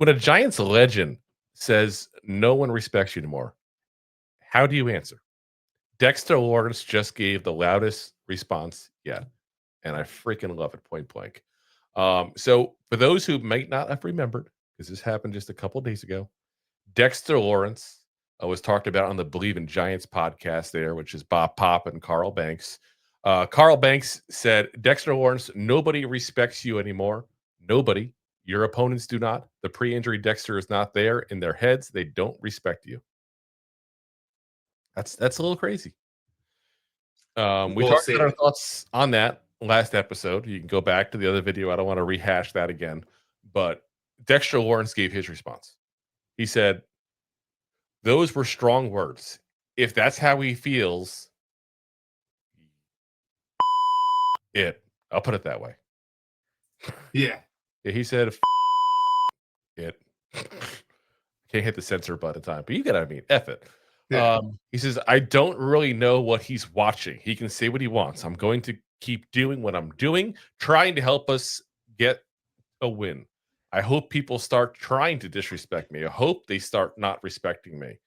When a Giants legend says no one respects you anymore, how do you answer? Dexter Lawrence just gave the loudest response yet, and I freaking love it, point blank. So for those who might not have remembered, because this happened just a couple days ago, Dexter Lawrence was talked about on the Believe in Giants podcast there, which is Bob Pop and Carl Banks. Carl Banks said, Dexter Lawrence, nobody respects you anymore. Nobody. Your opponents do not. The pre-injury Dexter is not there in their heads. They don't respect you. That's a little crazy. We talked about our thoughts on that last episode. You can go back to the other video. I don't want to rehash that again. But Dexter Lawrence gave his response. He said, those were strong words. If that's how he feels, I'll put it that way. Yeah. He said, it. Can't hit the censor button time, but you get what I mean. F it. Yeah. He says, I don't really know what he's watching. He can say what he wants. I'm going to keep doing what I'm doing, trying to help us get a win. I hope people start trying to disrespect me. I hope they start not respecting me.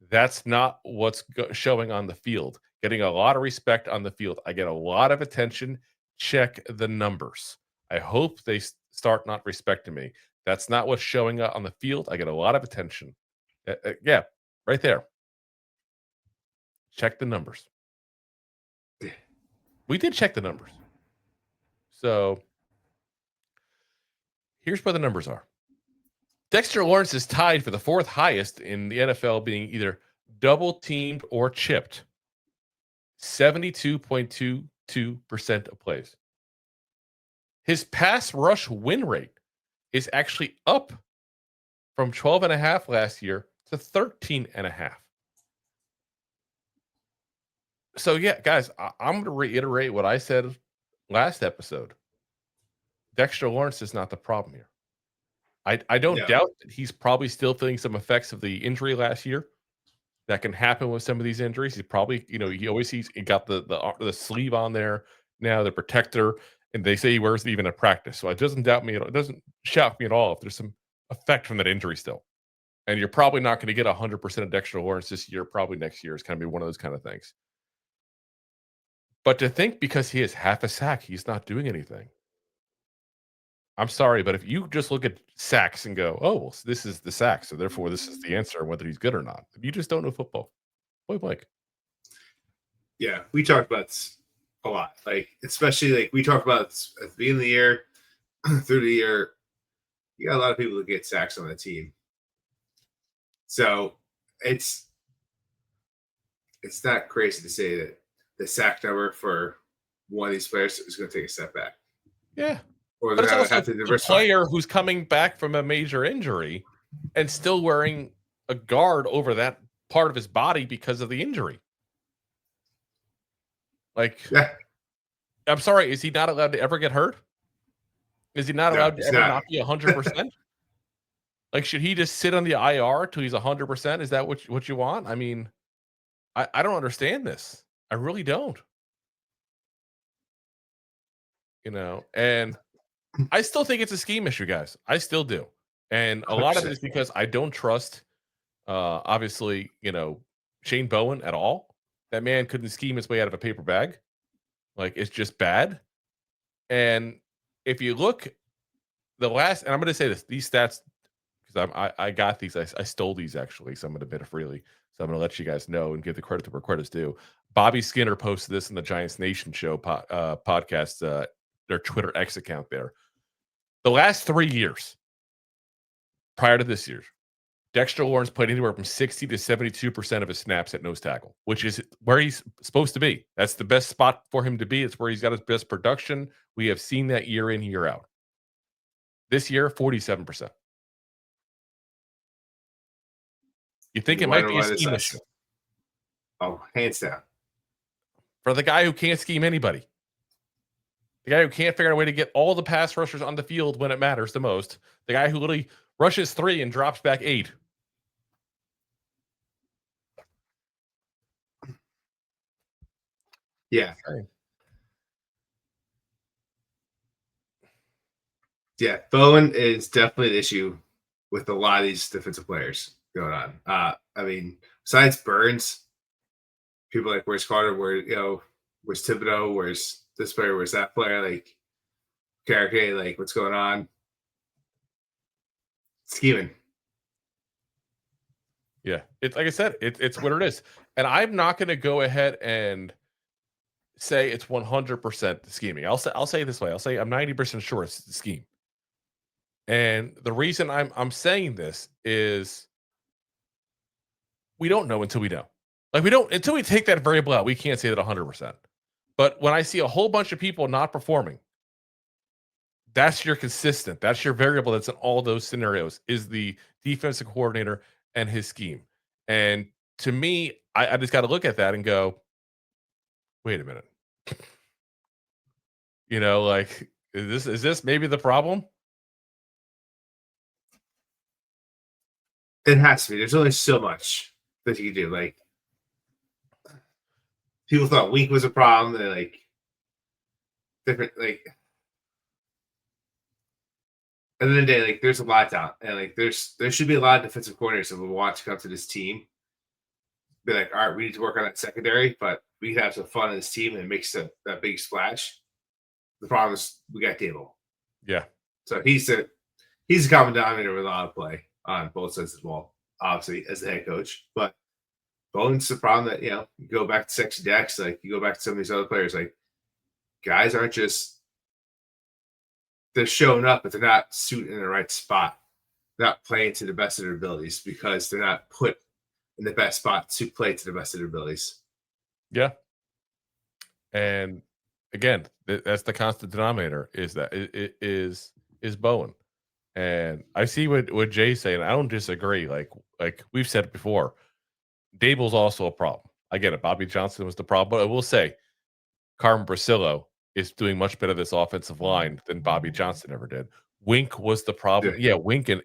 That's not what's showing on the field. Getting a lot of respect on the field. I get a lot of attention. Check the numbers. I hope they start not respecting me. That's not what's showing up on the field. I get a lot of attention. Yeah, right there. Check the numbers. We did check the numbers. So here's where the numbers are. Dexter Lawrence is tied for the fourth highest in the NFL, being either double teamed or chipped. 72.22% of plays. His pass rush win rate is actually up from 12.5 last year to 13.5. So yeah, guys, I'm going to reiterate what I said last episode. Dexter Lawrence is not the problem here. I don't doubt that he's probably still feeling some effects of the injury last year. That can happen with some of these injuries. He probably, he always he got the sleeve on there now, the protector, and they say he wears it even in practice. So it doesn't doubt me. It doesn't shock me at all if there's some effect from that injury still. And you're probably not going to get 100% of Dexter Lawrence this year. Probably next year is going to be one of those kind of things. But to think because he has half a sack, he's not doing anything. I'm sorry, but if you just look at sacks and go, oh, well, this is the sack, so therefore this is the answer, whether he's good or not. You just don't know football. Point blank. Yeah, we talked about this a lot. Like, especially like we talked about at the beginning of the year, through the year, you got a lot of people that get sacks on the team. So it's not crazy to say that the sack number for one of these players is going to take a step back. Yeah. Or but it's also a player who's coming back from a major injury and still wearing a guard over that part of his body because of the injury. Like, yeah. I'm sorry, is he not allowed to ever get hurt? Is he not allowed to ever not be 100%? Like, should he just sit on the IR till he's 100%? Is that what you want? I mean, I don't understand this. I really don't. And I still think it's a scheme issue, guys. I still do. And a lot of it is because I don't trust, obviously, Shane Bowen at all. That man couldn't scheme his way out of a paper bag. Like, it's just bad. And if you look, and I'm going to say this, these stats, because I got these, I stole these actually, so I'm going to admit it freely. So I'm going to let you guys know and give the credit where credit's due. Bobby Skinner posted this in the Giants Nation show podcast, their Twitter X account there. The last 3 years, prior to this year, Dexter Lawrence played anywhere from 60 to 72% of his snaps at nose tackle, which is where he's supposed to be. That's the best spot for him to be. It's where he's got his best production. We have seen that year in, year out. This year, 47%. You think it might be a scheme issue? Oh, hands down. For the guy who can't scheme anybody. The guy who can't figure out a way to get all the pass rushers on the field when it matters the most. The guy who literally rushes 3 and drops back 8. Yeah. Yeah, Bowen is definitely an issue with a lot of these defensive players going on. I mean, besides Burns, people like where's Carter, where's Thibodeau, where's this player, where's that player, like Carrick, like what's going on? Scheming. Yeah, it's like I said, it's what it is, and I'm not going to go ahead and say it's 100% the scheming. I'll say it this way. I'll say I'm 90% sure it's the scheme. And the reason I'm saying this is we don't know until we know. Like we don't until we take that variable out, we can't say that 100%. But when I see a whole bunch of people not performing, that's your consistent. That's your variable that's in all those scenarios is the defensive coordinator and his scheme. And to me, I just got to look at that and go, wait a minute. Like is this maybe the problem? It has to be. There's only so much that you can do. Like people thought Wink was a problem. They're like different. Like at the end of the day, like there's a lot of talent, and like there should be a lot of defensive coordinators that will want to come to this team. Be like, all right, we need to work on that secondary, but we can have some fun in this team and make that big splash. The problem is we got Dable. Yeah. So he's a common denominator with a lot of play on both sides of the ball, obviously, as the head coach. But Bowen's the problem that, you go back to Sexy Dex, like you go back to some of these other players, like guys aren't just they're showing up, but they're not suited in the right spot. They're not playing to the best of their abilities because they're not put in the best spot to play to the best of their abilities. Yeah. And again, that's the constant denominator is that it is Bowen. And I see what Jay's saying. I don't disagree. Like we've said it before, Dable's also a problem. I get it. Bobby Johnson was the problem, but I will say Carmen Brasillo is doing much better this offensive line than Bobby Johnson ever did. Wink was the problem. Yeah, Wink and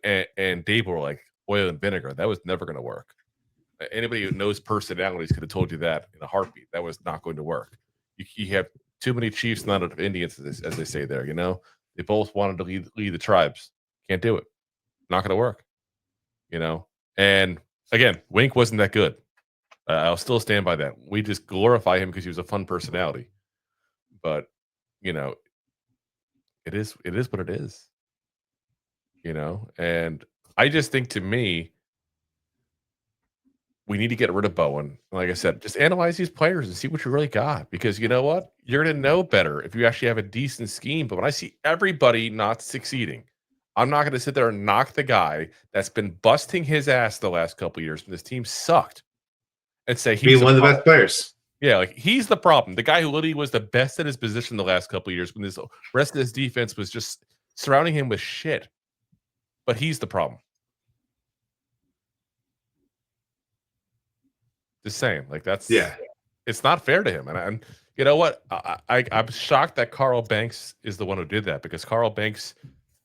Dable were like oil and vinegar. That was never going to work. Anybody who knows personalities could have told you that in a heartbeat. That was not going to work. You have too many Chiefs, not enough Indians, as they say there. They both wanted to lead the tribes. Can't do it. Not going to work. And again, Wink wasn't that good. I'll still stand by that. We just glorify him because he was a fun personality. But it is what it is. And I just think to me, we need to get rid of Bowen. Like I said, just analyze these players and see what you really got. Because you know what? You're going to know better if you actually have a decent scheme. But when I see everybody not succeeding, I'm not going to sit there and knock the guy that's been busting his ass the last couple of years when this team sucked and say he's one of the best players. Yeah, like he's the problem. The guy who literally was the best at his position the last couple of years when this rest of his defense was just surrounding him with shit. But he's the problem. Just saying, like it's not fair to him. And you know what? I'm shocked that Carl Banks is the one who did that because Carl Banks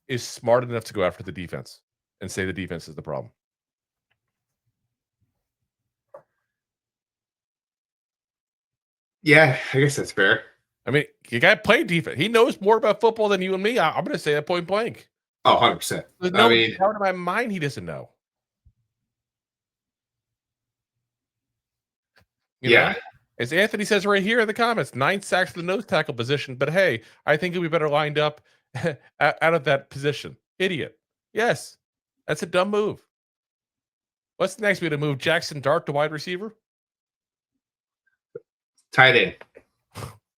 is smart enough to go after the defense and say the defense is the problem. Yeah, I guess that's fair. I mean, you got to play defense. He knows more about football than you and me. I'm going to say that point blank. Oh, 100%. There's no doubt in my mind he doesn't know. You know? As Anthony says right here in the comments, 9 sacks to the nose tackle position. But hey, I think he'll be better lined up out of that position. Idiot. Yes, that's a dumb move. What's next? We to move Jackson Dart to wide receiver? Tight end.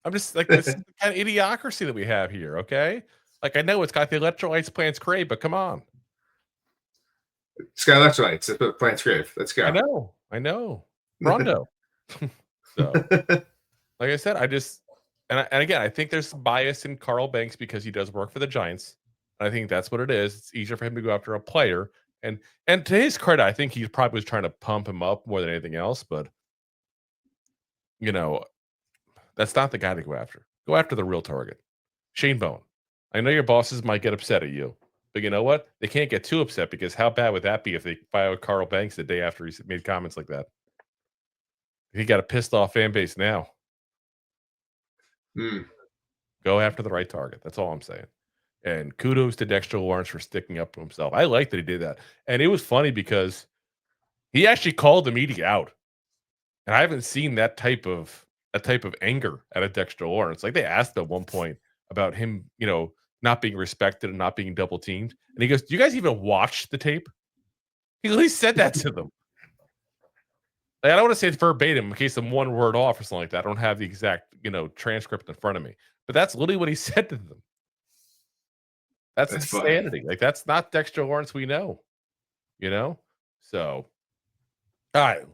I'm just like, this is the kind of idiocracy that we have here, okay? Like, I know it's got the electrolytes, plants crave, but come on. It's got electrolytes. That's what plants crave. Let's go. I know. Rondo. So, like I said, and again, I think there's some bias in Carl Banks because he does work for the Giants. And I think that's what it is. It's easier for him to go after a player. And to his credit, I think he probably was trying to pump him up more than anything else. But, that's not the guy to go after. Go after the real target. Shane Bowen. I know your bosses might get upset at you. But you know what? They can't get too upset because how bad would that be if they fired Carl Banks the day after he made comments like that? He got a pissed off fan base now. Go after the right target. That's all I'm saying. And kudos to Dexter Lawrence for sticking up for himself. I like that he did that. And it was funny because he actually called the media out. And I haven't seen that type of anger out of Dexter Lawrence. Like, they asked at one point about him, not being respected and not being double teamed. And he goes, "Do you guys even watch the tape?" He at least said that to them. Like, I don't want to say it verbatim in case I'm one word off or something like that. I don't have the exact, transcript in front of me. But that's literally what he said to them. That's insanity. Funny. Like, that's not Dexter Lawrence we know. So, all right.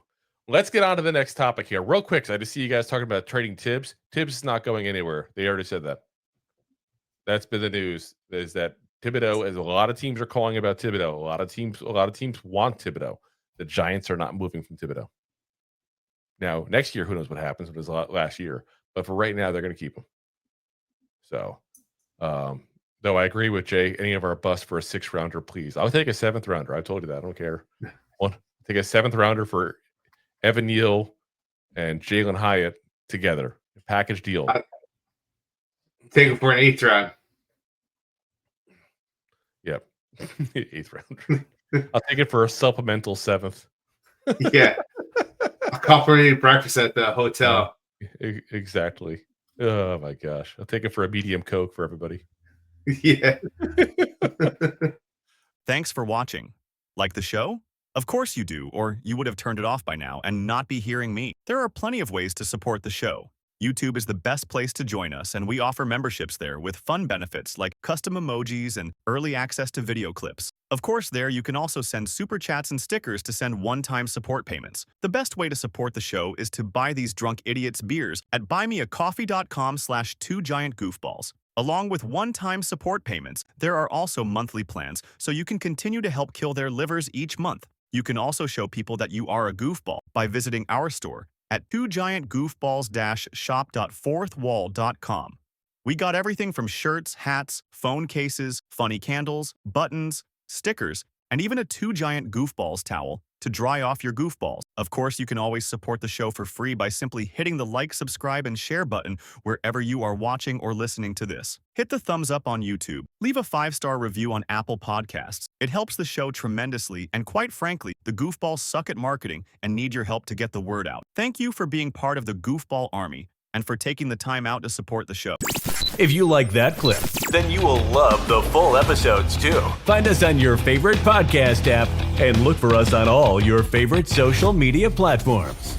Let's get on to the next topic here real quick. I just see you guys talking about trading Tibbs. Tibbs is not going anywhere. They already said that. That's been the news, is that Thibodeau, as a lot of teams are calling about Thibodeau. A lot of teams want Thibodeau. The Giants are not moving from Thibodeau. Now, next year, who knows what happens? It was last year. But for right now, they're going to keep him. So, though I agree with Jay, any of our busts for a 6th rounder, please. I'll take a 7th rounder. I told you that. I don't care. I'll take a 7th rounder for Evan Neal and Jalen Hyatt together. Package deal. Take it for an 8th round. Yep. 8th rounder. I'll take it for a supplemental 7th. Yeah. A complimentary breakfast at the hotel. Exactly. Oh my gosh. I'll take it for a medium Coke for everybody. Yeah. Thanks for watching. Like the show? Of course you do, or you would have turned it off by now and not be hearing me. There are plenty of ways to support the show. YouTube is the best place to join us, and we offer memberships there with fun benefits like custom emojis and early access to video clips. Of course, there you can also send super chats and stickers to send one-time support payments. The best way to support the show is to buy these drunk idiots beers at buymeacoffee.com/2giantgoofballs. Along with one-time support payments, there are also monthly plans, so you can continue to help kill their livers each month. You can also show people that you are a goofball by visiting our store at 2giantgoofballs-shop.fourthwall.com. We got everything from shirts, hats, phone cases, funny candles, buttons, stickers, and even a 2 Giant Goofballs towel to dry off your goofballs. Of course, you can always support the show for free by simply hitting the like, subscribe, and share button wherever you are watching or listening to this. Hit the thumbs up on YouTube. Leave a 5-star review on Apple Podcasts. It helps the show tremendously, and quite frankly, the goofballs suck at marketing and need your help to get the word out. Thank you for being part of the Goofball Army and for taking the time out to support the show. If you like that clip, then you will love the full episodes too. Find us on your favorite podcast app and look for us on all your favorite social media platforms.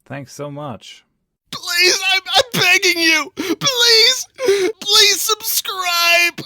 Thanks so much. Please, I'm begging you. Please subscribe.